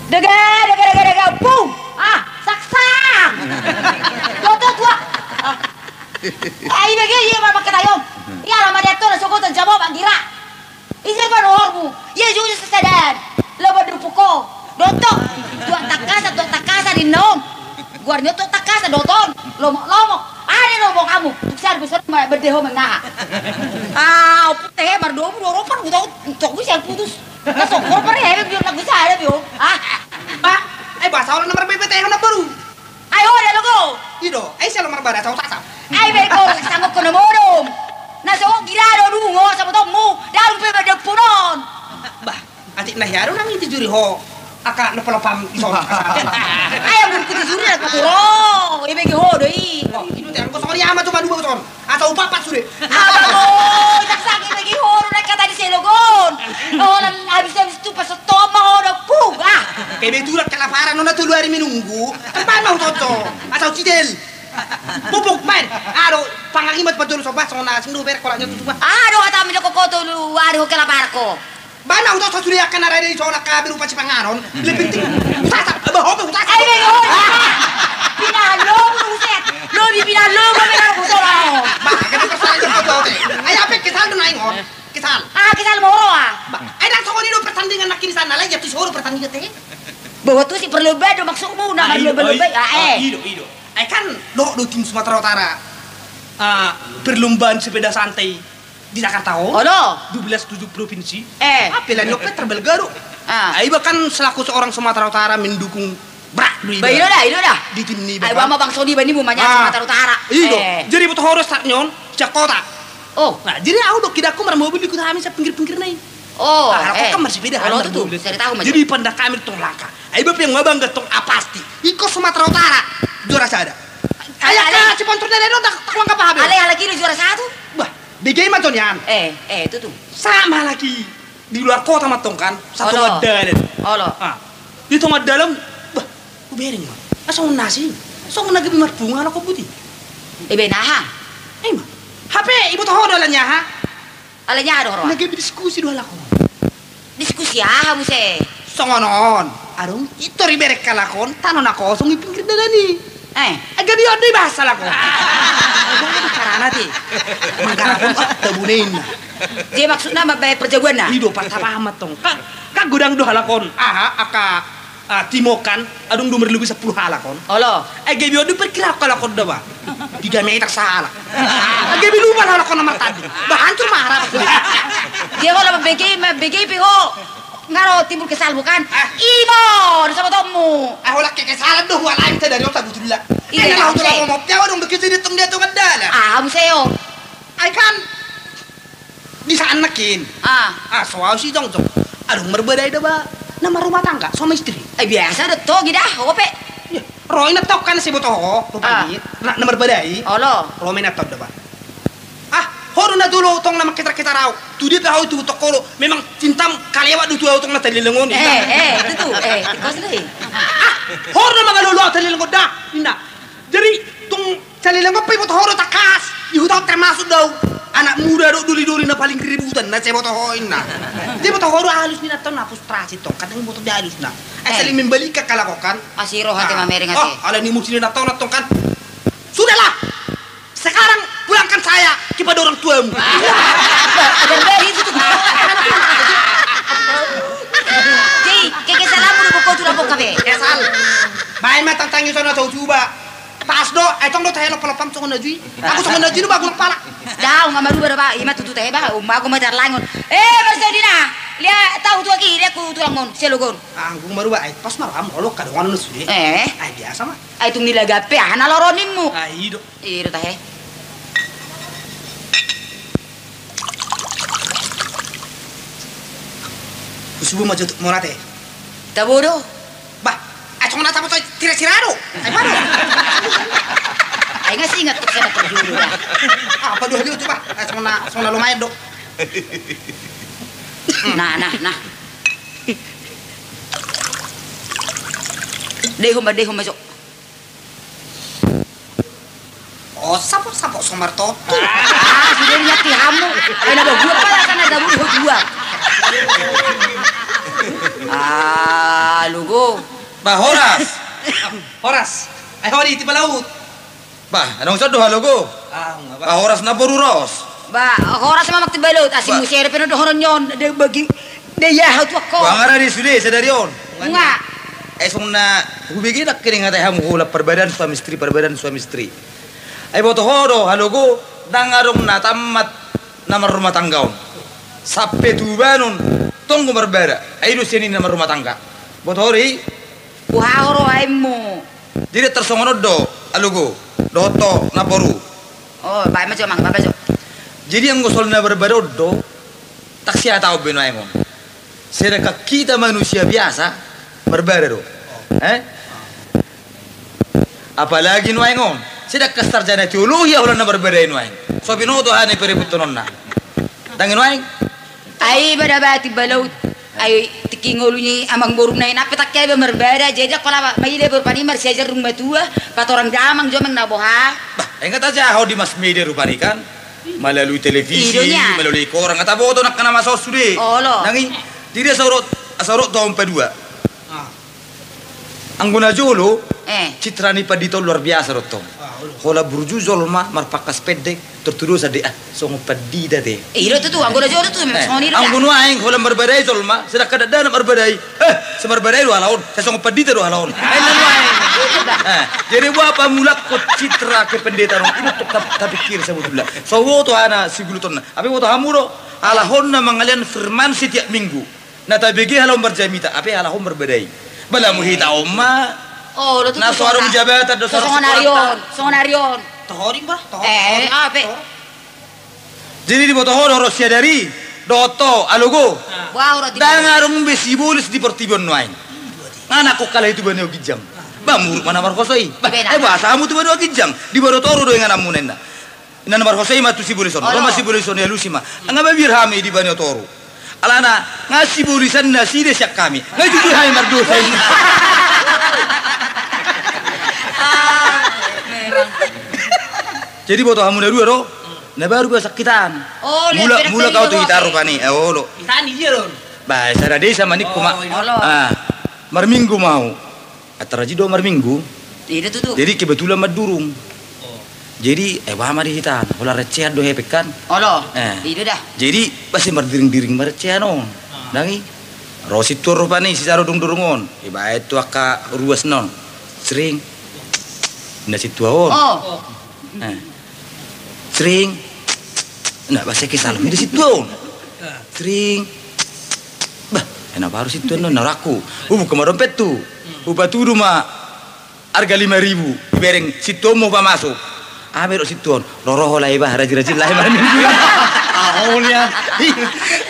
Daga, boom! Saksang! Tua. Ay, bagi, iya mama ketayong. Iya lama dia tuh, sokotan jamo bangira. Isi pa nohormu. Iya juga sesadan. Lama dupuko. Dotok. Tuang takasa di nom. Guarnya tuh takasa doton. Lomok. Ada lomok kamu. Besar berdeho mengaha. Putih mardomu doropan utok bisa putus. Masuk korpor ya, biar nak bisa ada biar. Pak, bahasa orang nomor PPT yang baru. Ayo ada logo. Ido, saya nomor baru tahu tak. Ay beko sanggup kono modom. Nasa girado dungo sa botomu. Dalu pe punon. Bah, atik nah yaro nang itu juri ho. Aka nepelopam iso. Ay mun kudu juri na kuturo. Ibe ge ho doi. Itu teh ko sori ama cuma dua ton. Atau papat sudah. Abo, taksak ibe ge ho na kata di selogon. Oh nan habis tu pas toma ho na pug. Kayak betul kelaparan nona tuh 2 hari menunggu. Tempat mau cocok. Atau cidel. Pupuk man. Aduh, pangakimat betul sobat sona sendu ber kolaknya tuh coba. Aduh kata mi ko to lu aduh kelaparko. Bana udah sudah akan ada di zona kabel upa Cipangaron. Lebih penting. Tata, bawa tata. Ay beko. Pinalo uset. Lo di pinalo mo meron ko solo. Ba, kan persoalan itu tuh. Ay apa kisal tuh naik on. Kisal. Kisal moro Ba, ay dan sokoni do pertandingan nak kini sana lagi tuh suruh pertandingan teh. Bahwa tuh si perlu bedo maksudmu nama berlomba. Ido. Kan do tim Sumatera Utara perlombaan sepeda santai di Jakarta oh no 12-7 provinsi pilihan lokal terbelgaru bahkan selaku seorang Sumatera Utara mendukung berat itu dah di tim ini mama Bang Sony bani mumanya Sumatera Utara jadi butuh harus taknyon Jakarta nah jadi aku dok kidaku mobil ikut kami sa pinggir-pinggir naik aku kan masih beda tuh jadi pendak kami tong laka bapak yang ngabang tong pasti ikut Sumatera Utara juara sada. Ayah sponsor dari itu tak uang apa habis? Ale lagi juara 1. Bah, di game macam nian. Itu tuh. Sama lagi di luar kota matong kan satu dalam. Di tengah dalam, bah, ku bering mah. Asal nasi, asal nagi bimar bunga aku putih. Benaha. Mah, HP ibu tahu dolanya ha? Alanya ada orang. Lagi diskusi dua lakon. Diskusi muse. Songonon. Arung itu riberek kalakon tanon ako song ipinggir dalani. Agak biar di bahasa lakon. Agak bicara nanti. Mangkarakon tabunin. Dia maksudnya mabay perjagoan na. Hidup patah amat tong. Kak gudang do halakon. Aka timokan adung dumur lebih 10 halakon. Olo. Agak biar di perkira kalakon dah ba. 3 meter salah. Agak biar lupa halakon nama tadi. Bahancur marah. Dia kalau BG piho. Ngaro timbul kesal bukan? Imon sama tomu. Lak kekesalan doh walain teh dari otak butulila. Iya, mau tuh ngomong dia dong begitu ditung dia tuh kendala. Museo. Ai kan bisa anakin. Soal sih dong. Aduh merbeda ida ba. Nama rumah tangga sama istri. Biasa ada toh gitu ope. Roy natok kan si botoh. Rupanya. Nomor bedai. Olo. Roy natok dah ba. Horu na dulu tong nama kita raw. Tu dia tahu itu tokolo memang cintam kaliwa du tuh tong na tali lengon. Itu kos deh. Horu na mga lolo tali lengon dah. Indah. Jadi tong tali lengon pa ibot horu takas. Ihutak termasuk daw. Anak muda do duli-duli na paling keributan na sebot hoin na. Dia bot horu halus ni na tong na frustrasi tong kadang bot dia halus na. Saling membalik ke kalakokan. Asiro hati mamering hati. Ala ni musin na tong kan. Sudahlah. Sekarang pulangkan saya kepada orang tuamu. Agar dari itu tuh. Ji, kekesalan mu buko tu lapok kabe. Kesal. Bae mah tantang iso na coba. Pas do, tong do tayo pelopam songon najui. Aku songon najui nu bagus pala. Daw ngamaru berapa? Ima tutu teh ba, aku mah langon. Marcelina, lihat tahu tu lagi dia ku tulang mon, selogon. Aku maru ba, pas malam olok kadang nu sude. Ai biasa mah. Ai tung nilagape ana loroninmu. Ai do. Iro teh. Subuh maju morate. Tabodo. Bah, cuma na tapos tira sirado. Ay paano? Ay nga singat ko sa perjulo. Apa dulu itu bah? Cuma lumayan do. Nah. Dehum masuk. Sapo somarto. Sudah lihat hamu. Ay nabagua pala sana dabu gua. Alugo. Bah Horas. Horas. Ay hori ti balaut. Bah, anong sa do halogo? Nga ba? Bah Horas na boruros. Ba, oras sama magtibalot. Asing Ba. musere pero dohoron yon. Ada bagi dayahot wako. Bah ngara di sude sa darion. Nga. Esong na hubigi nak kini ngatai hamu hula perbedaan suami istri. Ay boto horo halogo dangarong na tamat namar rumah tanggaon. Sampai tubanun tunggu berbeda. Ay do sini namar rumah tangga. Boto hori Buhahoro mo. jadi tersongono do halogo doto naporu. Oh, bae majo mang, bae majo. Jadi yang gosol na berbeda do tak siya tahu benoengon. Sedangkan kita manusia biasa berbeda do. Apalagi nuengon. Sedangkan sarjana teologi ulah na berbeda nueng. So binoto hane peributonon na. Dangin nueng. Ay bada bati balaut. Ay tikingolunya amang borum na inapi tak kaya berbeda. Jadi kalau may ide berpani marsiaja rumah tua, patorang damang jomeng naboha. Bah, enggak aja how di mass media rupani kan. Melalui televisi, Idonya. melalui koran kata boto nak kena masuk sude. Oh lo. Nangin jadi sorot tahun kedua. Ah. Angguna jolo Eh. Citrani padito luar biasa rotong. Kola burju zolma marpakas pedek tertuduh sade songo padida te. Iro tu anggora jodoh tu memang soni Ang ro. buno aing kola berbadai zolma sedak kada na berbadai. Seberbadai do halaon, saya songo padita do halaon. Lalu aing. Jadi gua apa mulak ko citra ke pendeta rong ini tak pikir saya butuh bilang. So wo to ana siguluton. Abi wo to hamuro alahon na mangalian firman setiap minggu. Na tabigi halaon berjamita, abi alahon berbadai. Bala muhita umma. Oh, lo tu. Na suarum jabatan do Songonarion. Tohoring ba? Ape. Jadi di boto horo rosia dari doto alugo. Wah, ora di. Dangarum besibulis di pertibuan nuain. Anakku kala itu baneo kijang. Bamur mana markosoi. Bahasa kamu tu baneo kijang. Di bodo toro do yang anamu nenda. Ina markosoi matu sibulison. Lo masih bulison ya lusima. Anga babirhami di baneo toro. Alana ngasi bulisan nasi de syak kami. Ngajujur hai mardosa. Jadi boto kamu dari do. Na baru gua sakitan. Oh, Mula kau tu kita rupani. Oh lo. Tani dia ron. Bahasa ada desa manik kuma. Olo. Marminggu mau. Ataraji do marminggu. Iro tu. Jadi kebetulan madurung. Jadi wah mari hitan. Hola receh do hepekan. Olo. Eh. Iro dah. Jadi pasti mardiring-diring mareceh no. Dangi. Rosi tur rupani si saro durungon. Iba itu aka ruas non. Sering. Nasi tuaon. Oh. Sering. Nah bahasa kisah di situ on. Sering. Bah, enak baru situ non naraku. Bukan dompet tu. Batu rumah harga 5.000. Bereng situ mau masuk. Ambil situ on. Loroh lah iba rajin-rajin lah iba minggu. Awalnya.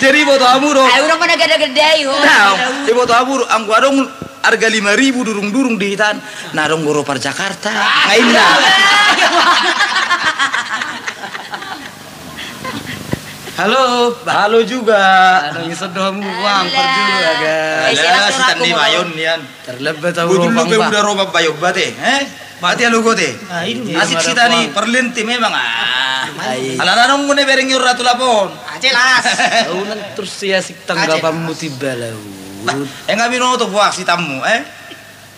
Jadi foto amuro. Ay urang mana gede-gede yo. Nah, di foto amuro angku adong harga 5.000 durung-durung di hitan. Narong goropar Jakarta. Kainna. Halo. Halo juga. Ano isod do mo wang perjula ga. Alah, si Tandi Mayon yan. Terlebet tahu Betul ropang lu ba. udah roba bayog bate, Mati alu gote. Ini Asik si tani perlinti memang Ala nanong mune bereng yung ratu lapon. Jelas. Ulang terus ya sik tanggapan mo tibalau. Nga binoto buak si tamu,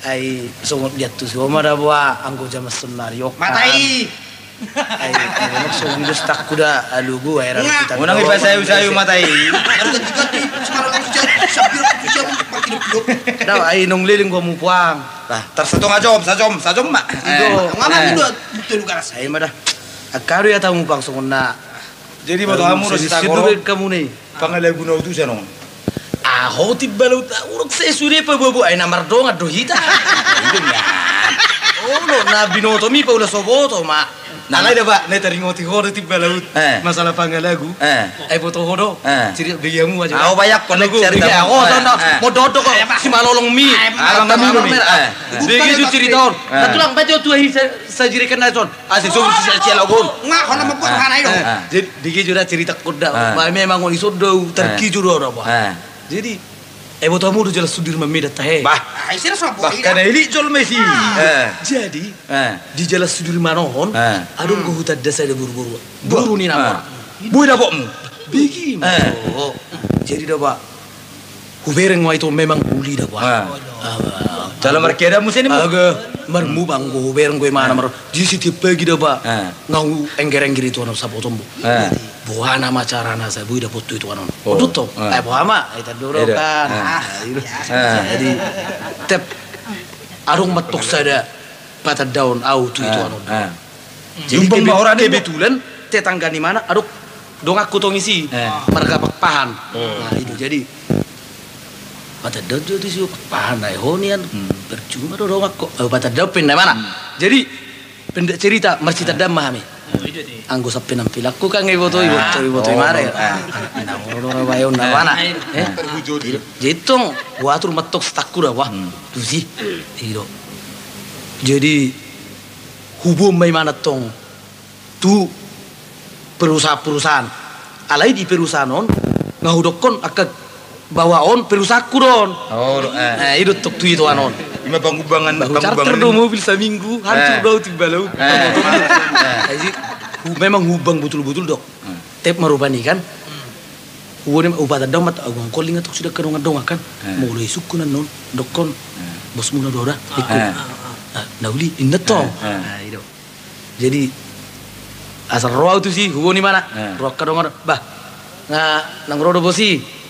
Ay sungot dia tu semua ada buat anggo jama senario. Matai. Ay enak so windos tak kuda alugu ay Nga. kita. Unang ipasayo-sayo matai. Ano ganti-ganti sekarang aku sabir siya pagkidop-kidop. Daw ay nung liling ko mo puang. Lah, tersatu sajom mak. Ngapa itu betul garas. Ay mada. Akaru ya tamu pang sungon na. Jadi boto kamu ro si takoro. Sidugay kamu nih. Pangalagu na utusan non. Aho tibalau ta urok se sude pa bobo ay namar dong ado hita. Oh no na binoto mi pa ula soboto ma. Nalay da ba na taringoti horo tibalau. Masalah pangalagu. Ay boto hodo. Ciri biyamu aja. Ako bayak ko Cerita ako no mo dodo ko si malolong mi. Alang kami mi. Bigi ju cerita on. Natulang ba tu hi sa jirikan na son. Asi so si cialagon. Nga hono mabuhat hanay do. Jadi digi ju cerita kuda. Ba memang on isodo terki ju do ba. Jadi boto amu do jelas sudir mameda tahe. Bah, Ay sira sa boy. bahkan eli jol Messi. Jadi di jalan Sudirman on, adong go hutan desa ada buru-buru. Buru ni nama. Bui dapokmu. Begi. Oh. Jadi dah pak. Hubereng wa itu memang buli dah wah. Dalam merkeda musim ini Aga marmu bang go hubereng gue mana mar. Di situ pagi dah ba. Ngau engger-engger itu anak sapo tombo. Buana macarana saya bui dapat itu anak. Odut to. Buama itu dulu kan. Jadi tep arung matuk sada pada daun au tu itu anak. Jadi kebetulan tetangga di mana aduk dong aku tong isi marga pahan. Nah itu jadi pada daun itu sih pahan naik honian percuma dong aku pada daun pindah mana. Jadi pendek cerita marcita dam mahami. Anggo sa pinampilaku kan iboto mare. Nah orang bayon na mana. Jitong watur matok stakura wah. Tu sih. Iyo. Jadi hubung may mana tong tu perusahaan alai di perusahaan on ngahudokon akan bawaon perusahaku don. Itu tok tu itu anon. Ima bangubangan charter do mobil seminggu hancur do tiba laut. Jadi memang hubang betul-betul dok. Tep marubani kan. Huwani ubata damat agung koling atok sudah kerungan dong kan. Mulai sukunan non dokon. Bos muna dora ikut. Nauli inget tong. Itu. Jadi asal roa itu sih huwani mana? Roa kadongan bah. Nang rodo bosi.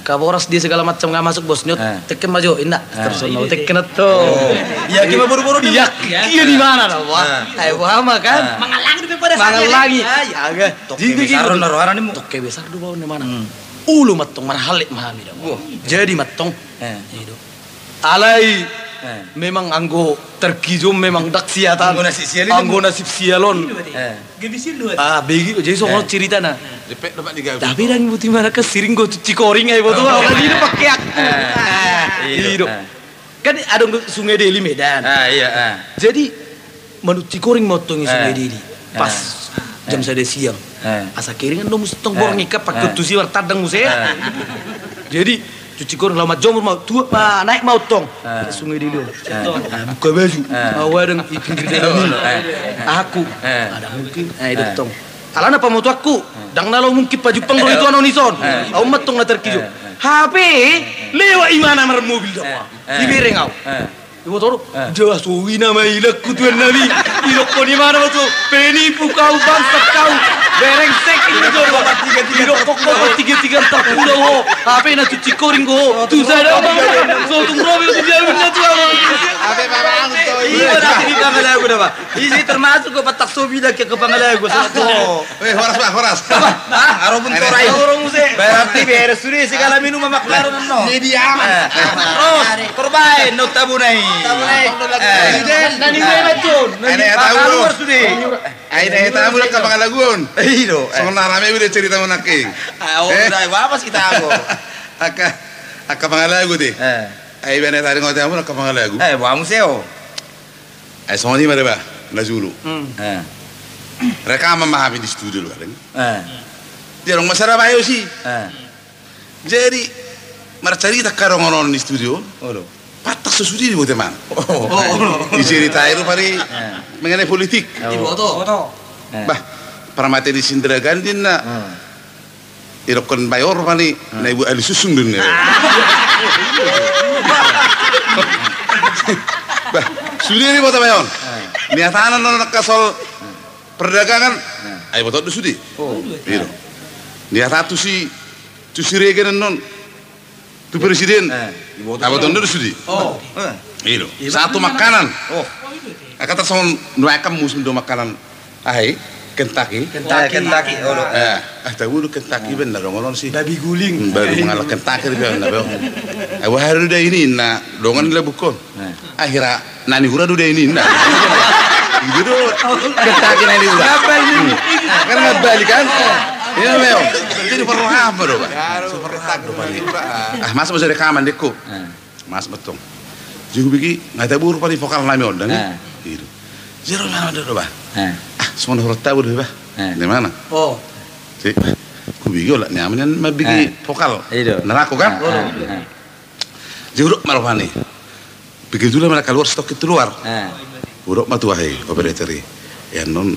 Kaboras dia segala macam nggak masuk bos nyot tekken maju indah terus mau tekken tuh ya gimana buru-buru iya di mana lah wah ayo paham kan Mangalangi daripada mangalangi agak jadi besar naruharan ini toke besar dulu di mana ulu matong marhalik mahami dah jadi matong itu alai memang anggo tergijum memang dak siatan anggo nasib sialon Gebisin dua. begi jadi soal cerita na Lepek dapat digawe. tapi dan buti mana ke siring go cuci koring ay boto lagi itu pakai aku hidup kan ada sungai Deli Medan iya jadi menurut cikoring motong sungai Deli pas jam saya siang asa kiringan dong mesti tong borong ikat pakai tusi war tadang muse jadi cuci koring lama jomur mau tua naik mau tong sungai Deli buka baju awal dengan pinggir dalam aku ada mungkin itu tong alana pamoto aku dang nalo mungkin paju pangro itu anonison au matong na terkijo HP lewa imana mar mobil dawa dibereng au ibu toro jelas wina mai lekku tuan nabi ilok ko di mana tu penipu kau bangsat kau bereng sek itu do ilok kok tiga terpulau ho HP na cuci koring ho tu sada so tung mobil tu dia benar tu Ave parang to. iya nanti di pangalago dah pak ini termasuk ke patak sobi dah ke pangalago satu Horas. arobun torai orang muse berarti beres sudah segala minum maklaro no Ini dia aman. terus terbaik no tabunai nani gue macun Ada tahu lo. sudah Ada tahu lo kapang lagun. iyo Soalnya rame udah cerita menake. udah apa sih tahu Aka pangalago deh. Ay bene tadi ngote amu aka pangalago. buah museo Ay soni mare ba na julu. Rekaman memahami di studio lo kan. Dia orang masyarakat bayo sih. Jadi marcerita karo ngonon di studio. Patah sesudi di teman. Diceritain itu pari mengenai politik. Bah, para materi Sindra Gandhin na irokon bayor pani na ibu ali susung dun. Bah, sudi ni bota bayon. Niatanan non kasol perdagangan. Ay bota sudi. Iya. Niatatu si tu siregen non tu presiden. Abang tuh sudi. Iya. Satu makanan. Kata soal nuaikam musim do makanan. Ahai, Kentucky. Tahu lu Kentucky benar dong sih. babi guling Baru mengalah Kentucky dia benar dong. Wah udah ini nah dongan lah bukan. Akhirnya nani hura udah ini nah. Gitu Kentucky nani hura. Kan nggak balik kan? Ini meo. Jadi perlu apa dong? Perlu tak dong balik. Mas masih rekaman dekku. Mas betul. Juga bigi nggak tahu buru paling vokal nami orang gitu. Zero mana ada dong bah? Semua huruf tahu deh bah. Di mana? Si, ku bigi lah nyaman mah bigi vokal. Neraku kan? Juruk malah nih. Begitu lah mereka keluar stok itu luar. Uruk mah tuh operator ya non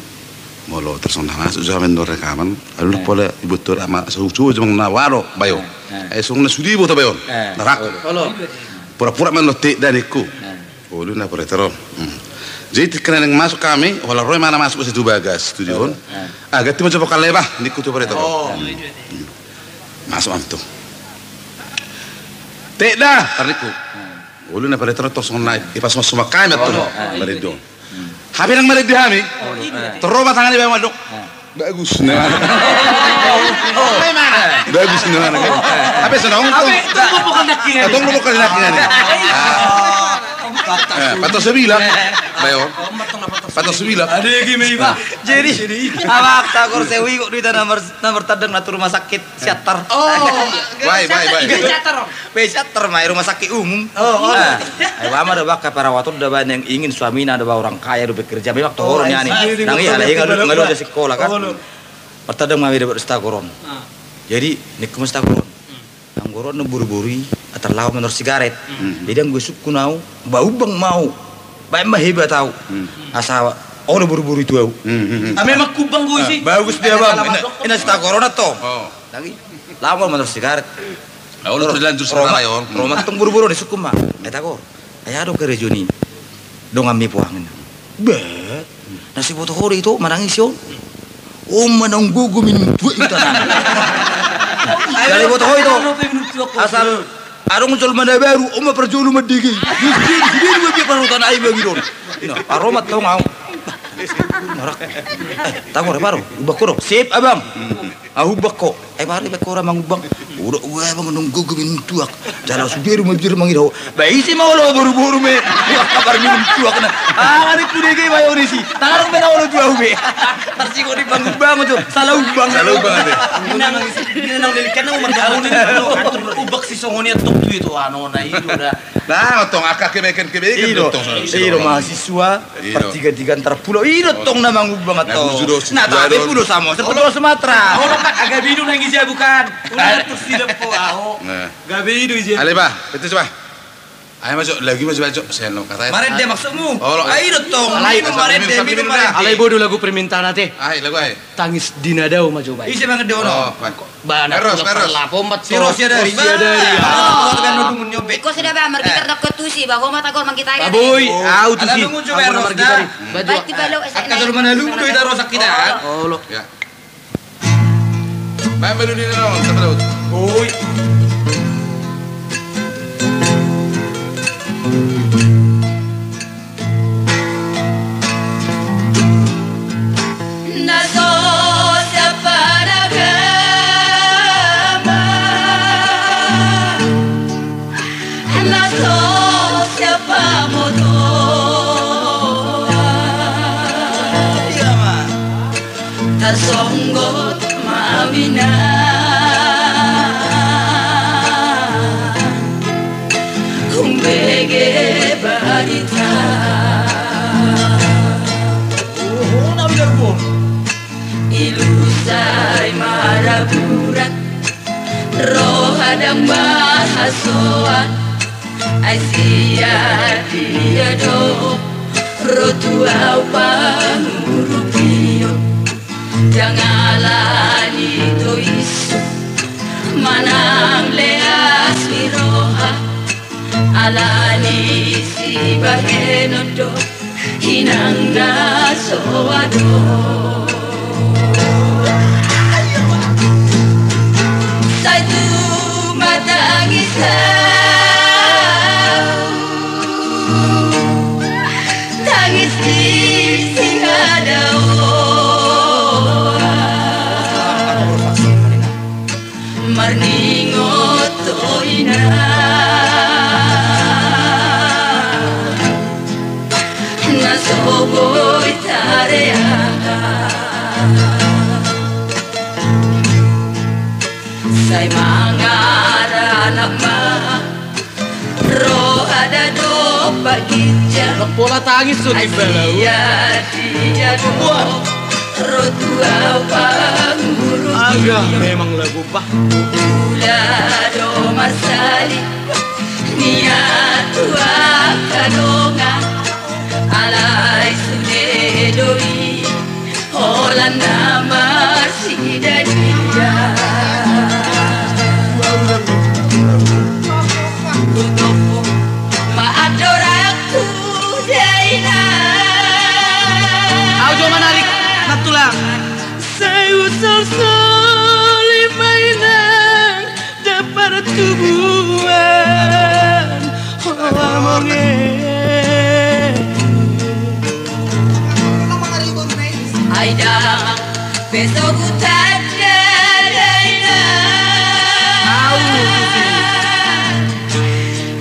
Molo terus masuk zaman do rekaman. Lalu pole ibu tur ama susu jemang nawaro bayo. Sung na sudi bota bayon. Narak. Pura-pura melotik dariku. Ulu na pura teron. Jadi kena yang masuk kami, walau roy mana masuk ke situ bagas studio. Agak tiba coba kaleba di kutu pura teron. Masuk am tu. Tidak, tariku. Ulu na pura teron terus naik. Ipas masuk kami tu. Marido. Habis yang mereka dihami, terobak tangan di bawah dok. Bagus, nah. Bagus, nah. Habis senang. Tunggu bukan nakinya. Tunggu bukan nakinya. Patut sebilah, bayo. Patut sebilah. Ada lagi Pak. Jadi awak takor sewi kok duit nomor tadang natu rumah sakit siater. Baik. Siater mah rumah sakit umum. Ayo ama ada bak perawat udah banyak yang ingin suaminya ada orang kaya udah bekerja memang tohornya nih. Nang iya ngalu ada sekolah kan. Pertadang mah dapat stakoron. Jadi nik stakoron. Nang goron buru-buri atau lawan menor sigaret. Jadi yang besuk kunau bau bang mau. Baik mah hebat tahu. Asa oh buru-buru itu au. Memang kubang gue sih. Bagus dia bang. Ini stakoron atau? Lagi lawan menor sigaret. Lalu berlanjut sama yon. Roma tung buru-buru di suku mah. Takor. Ayah do ke region ini. Dong ambil puangan. Bet. Nasi foto hori itu menangis yo. Menang gugu minum dua itu tanah. Dari foto hori itu. Asal arung muncul mana baru. Perjulu medigi. Dia dia parutan air bagi don. Aromat tau ngau. Norak. Takor baru. Ubah koro. Sip abang. Aku bako. Mari bako ramang ubang. Udah gue abang nunggu gue minum tuak. Jalan sudir majir mangirau. Baik sih mau lo buru-buru me. Kabar minum tuak na. Hari ku dege bayo sih. Tangan me na lo tuak be. Tarsi ko di bangun bangun tuh. Salah ubang ade. Nang dilikan nang umang ubak si songonia tok tu itu ano na itu dah. Nah, tong akak kebeken dotong. Iro mahasiswa pertiga-tiga antar pulau. Iro tong namang ubang atau. Nah, tapi pulau sama. Pulau Sumatera. Orang tak agak bidu lagi sih bukan. Udah terus tidak po aho. Gabe itu sih. Ale ba, betul coba. Ayo masuk lagi masuk saya lo katanya. Maren deh maksudmu. Ayo tong. Maren deh minum maren. Alay bodoh lagu permintaan nate. Ayo lagu ayo. Tangis dinadau mah coba. Isi banget deono. Bahan Meros. pompat Si Rosia dari. Kan nudung nyobek. Iko sudah ba margi karena ketusi ba ko matagor mangkita ka. Aboy, au tu si. Alam mo coba Ros na. Baik di balo sa. Kasal manalung do ita rosak kita. Oh lo. Ya. Baik belum ini dong, sampai laut. Oy. Songgot mawina kumbege barita ilusai maraburat roh hadang bahasoan Asia dia do rotua pangurupio jangalan itu isu manang leas liroha alani si bahenodo hinang nasoado saitu matangisa tangis di singadao marningot toina nasoboy tarea say mangaran ma roh ada do bagitja Pola tangis tuh di balau. dia do rotua panguru Agak memang lagu bah. Ulado masali niat tua kadonga alai sune doi Sekolahnya masih dia untukku maadoraku Daina Audio menarik natulang. Sayusal solimainan dapat tubuhan Aida besok utanda Daina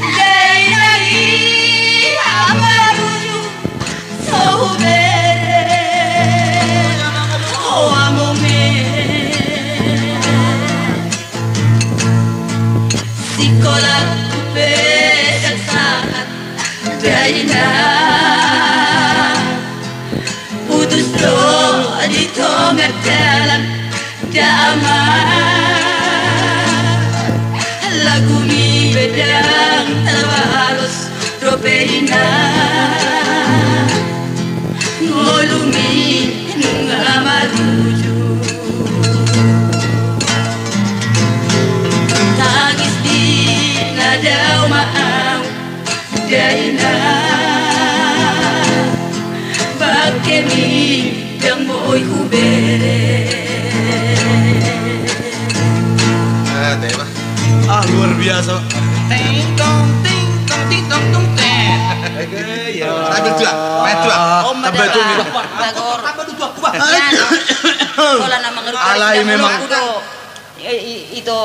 Daina ini amaruju sobere oh amome sekolah besar sangat Daina putus doa di tonggak dalam damai lagu mi bedang terbalos ropeina ngolumi ngamaruju tangis di nada mau Daina bakemi yang boy kubere Luar biasa. Ting tong ting tong tong teng. Sambil dua, main dua. Tambah itu nih, Pak. Tagor. Tambah dua kubah. Kalau nama ngerti Alay memang. Itu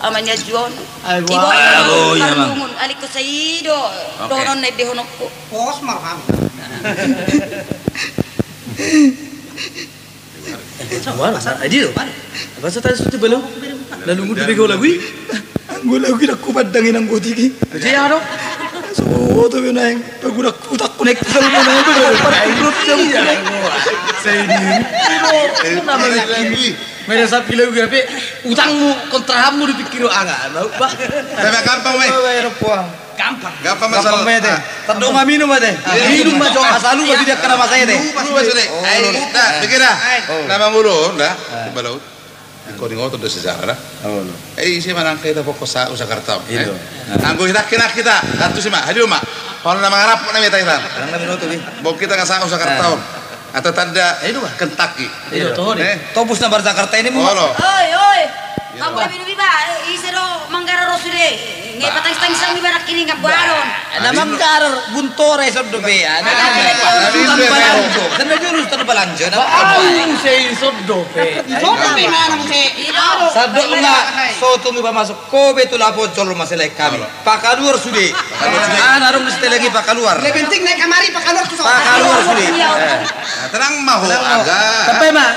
amanya John. Ay, Ibu Aduh, iya, Mang. alik ko sa ido. Donon na dehonok ko. Pos marham. Wala, adi do. Basta tayo sa belum. Lalu ngudi bego lagu. Gue lagu nak kubadangin ang gotigi. Jadi ano? So, to yun ay pagurak utak kunek sa mo na yun. Para improve jam. Saya ini. Namanya kini. Mereka sapi lagu apa? Utangmu kontrahammu dipikir angga. Ba. Tapi gampang, Mai. Gampang. Gampang Masalah masalah. mete. Tado ma minum mate. Minum ma jo asalu ba tidak kena masaya teh. Lu maksudnya, dah, pikir dah. Nama mulu, dah. Balau. Kau ni ngotot dosa sejarah dah. Isi mana kita pokok sa usa kartam. Anggo kita, kartu sih mak, hadir mak. Kalau nama ngarap nama kita kita. Nang minuto bi. Bawa kita nggak sa usa kartam. Atau tanda Kentucky. Topus na bar Jakarta ini mo. Oh, Oi. Kamu lebih lebih ba? Isero manggara rosure. Ngai patang stang sami barak kini ngabaron. Ada mangkar buntore sa dobe. Ada Sana jurus tan balanjo. Ang say soddo pe. Sabdo nga soto mi ba masuk Kobe tu lapo jol maselek kami. Pakaluar sude. Arong mesti lagi pakaluar. Lebih penting naik kamari pakaluar tu. Pakaluar sude. tenang mahu agak. Sampai mah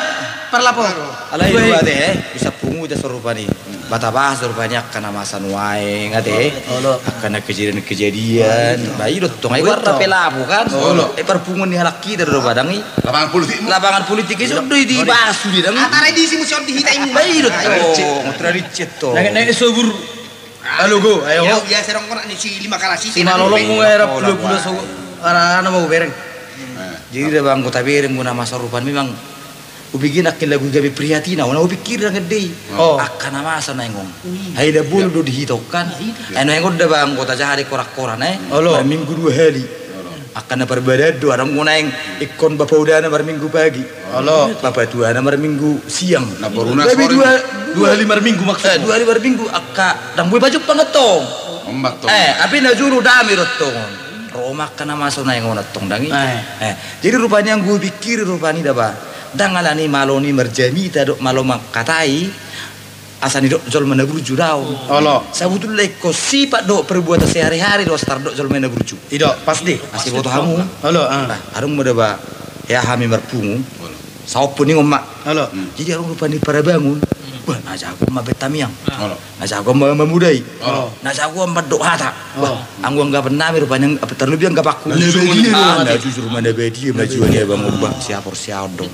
perlapo. Alai dua deh, bisa pungu dah sorupani. Bata bahas sorupanya karena masa nuai ngate. Karena kejadian. Bayi dot tong ai warna pelabu kan. Perpungun ni halak kita do badangi. Lapangan politik itu udah dibahas sudah. Antara di sini musuh dihitain. Bayi dot tong tradisi to. Nek sobur. Halo go, ayo. Ya serong kena ni si 5 kalasi. Si malolong mo era pulo-pulo so arana mo bereng. Jadi dah bang kota bereng guna masa rupan memang ubigin akin lagu gabi prihatina, wana ubikir na gede. Akan nama asa naingong. Hai dah bulu do dihitokan. Ano yang udah bang kota jahari korak-koran minggu 2 hari. Akan na perbedaan orang guna yang ikon bapak udah na minggu pagi. Bapak tua na minggu siang. Tapi 2 hari minggu maksud. 2 hari minggu akka dang boy baju pangatong. Abi na juru dami rotong. Roma kana masuk na yang tong dangi. Jadi rupanya yang gue pikir rupanya dah ba. Dangalani maloni merjami tadok maloma katai asani dok jol menabur jurau. Sabutul leko sifat dok perbuatan sehari-hari dok start dok jol menabur ju. Tidak, pasti. Asih foto hamu. Arung muda ba ya hami merpungu. Saupo ni ngomak. Jadi arung rupani para bangun. Wah, naja aku mah betamiang. Naja aku mah memudai. Naja aku mah dok hata. Wah, anggu enggak pernah rupanya terlebih enggak paku. Nah, jujur mana bedi majuannya bang ubah siapor siadong.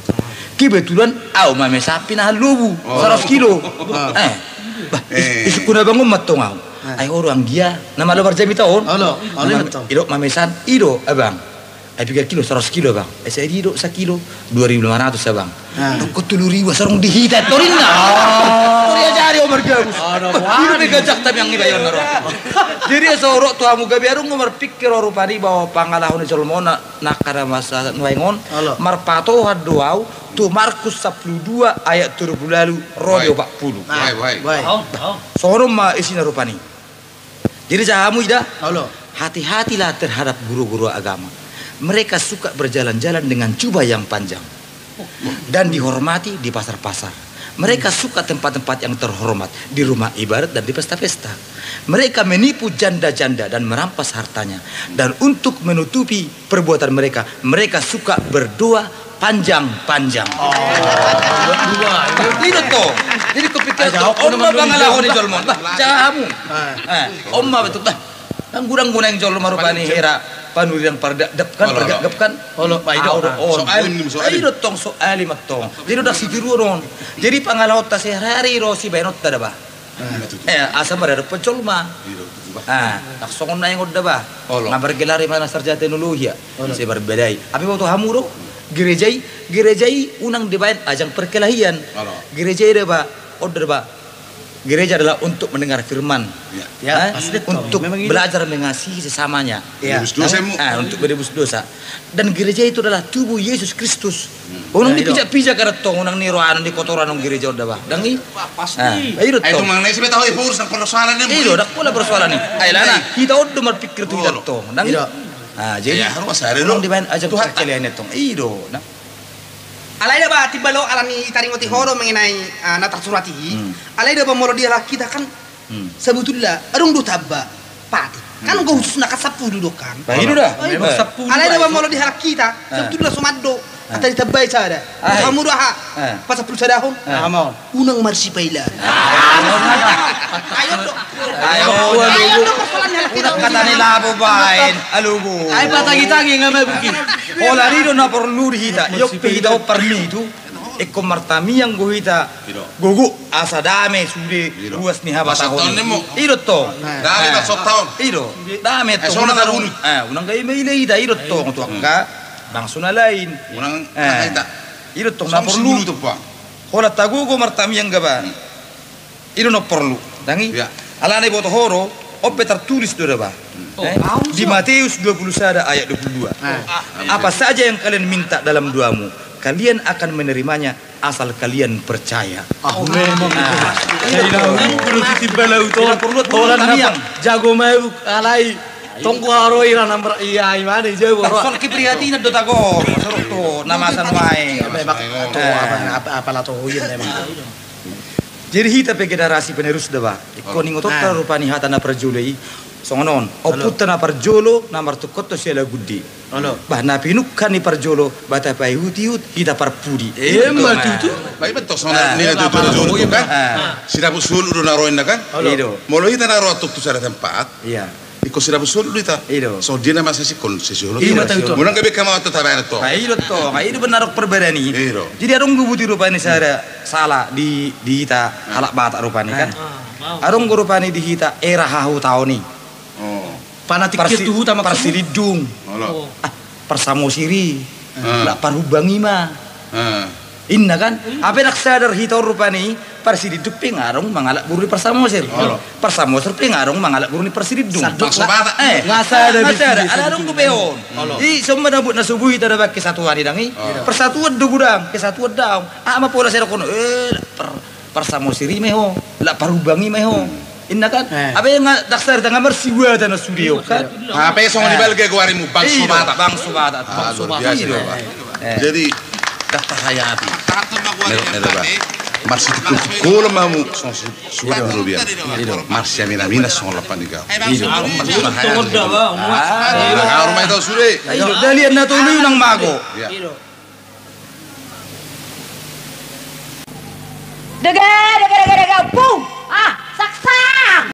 Kebetulan au mame sapi nah lubu 100 kilo. Isu kuna bang umat tong au. Ai orang dia nama lo barjami tahun. Ido mamesan ido abang. 3 kilo 100 kilo bang. Saya di dok 1 kilo 2.500 ya bang. Kau 3.000 sarung dihitat torin na. Torin aja hari Omar gabus. Ini begajak tapi yang dibayar naro. Jadi seorang tuh amu gabi arung Omar pikir orang padi bahwa pangalahun Solomona nakara masa nuengon. Marpato hadoau tu Markus 12 ayat 30 lalu Rodio 40. Baik. Seorang mah isi narupani. Jadi jahamu ida. Hati-hatilah terhadap guru-guru agama. Mereka suka berjalan-jalan dengan jubah yang panjang dan dihormati di pasar-pasar. Mereka suka tempat-tempat yang terhormat di rumah ibadat dan di pesta-pesta. Mereka menipu janda-janda dan merampas hartanya. Dan untuk menutupi perbuatan mereka, mereka suka berdoa panjang-panjang. Tidak toh. Jadi kepikir omma bangalahon jolmon. Jahamu. Omma betul bah. Ang gurang-guna yang jolmon marupani hera. Panuriang pardapkan pergapkan soal tong soali matong jadi udah sidiru ron jadi pangalaut ta sehari rosi benot ta ba asa berada pencolma taksongon na yang udah ba ngabar gelari mana sarjana teknologi ya saya berbedai tapi waktu hamuro gerejai unang dibayan ajang perkelahian gerejai deh ba order ba gereja adalah untuk mendengar firman, untuk belajar mengasihi sesamanya, untuk berdebus dosa. Dan gereja itu adalah tubuh Yesus Kristus. Orang dipijak-pijak karena tong, orang niroan di kotoran orang gereja udah bah. Dangi, pasti. Itu mengenai sih tahu ibu urusan persoalan ini. Dak pula persoalan ini. Ayolah, kita udah berpikir tuh tidak tong. Dangi, jadi orang dimain aja tuh kalian itu. Iyo, Alay da ba tibalo alani taringoti horo mengenai natar surati. Alay da ba molo dia lah kita kan sebetulnya adung do tabba pati. Kan go khusus nak 10 kan. Itu dah. Memang 10. Alay da ba molo dia kita sebetulnya sumaddo atau ditabbai cara. Kamu dah pas 10 sadahon. Amon. Unang marsi paila. Ayo dong udah kata ni labo bain alugo Ay patagi-tagi nga may bukid. Ola rido na perlu dihita yok pehita permi itu eko martami yang gohita gogo asa dame sude ruas ni haba tahun iro to dame masuk tahun iro dame to unang gay may leida iro to to ka bang suna lain unang kita iro to na perlu to pa ola tagugo martami yang gaba iro no perlu dangi alane boto horo ope tertulis do ba di Matius 21 ayat 22 apa saja yang kalian minta dalam doamu kalian akan menerimanya asal kalian percaya. Memang perlu titibalau to tolan yang jago mau alai tongko haro ira nomor iya imane jago sol kiprihatinan do tago sorok to namasan wae apa la to huyen memang. Jadi hita pe generasi penerus deba. Ikoning otot rupani hatana perjulei. Songonon. Oputta na perjolo na martukotto sela guddi. Bah na pinukkan ni perjolo bata pai hutiut hita parpudi. Emma tutu. Baik betul soalnya nilai itu perjolo kan. Sira busul udah naroin kan. Molo hita naro tu sara tempat. Iya. Iko sira busul dita. So dia nama sesi konsesio. Munang gabe kama atau tabayar to. Ayo to. Ayo benar perbedaan ini. Jadi arung gubuti rupani sara salah di hita halak batak rupani kan. Arung rupani di hita era hahu tahun ni. Panatik itu tama persilidung. Persamosiri. Lah parubangi mah. Inna kan? Apa nak sadar hita rupani persilidung pengarung mangalak buru di persamosir. Persamosir pengarung mangalak buru di persilidung. Ngasada ada arung tu peon. I semua nabut nasubuh hita ada kesatuan idangi. Persatuan do gudang, kesatuan daung. Ama pola saya kono persamosiri meho, lah parubangi meho. Inna kan? Apa yang daksar dengan mersiwa dan studio kan? Apa yang songo dibalik ke warimu bang subata. Jadi daftar hayati. Marsi kulo mamu son suara rubia. Marsi mina son lapan diga. Rumah itu sudah. Dalian na tuloy ng mago. Daga, boom!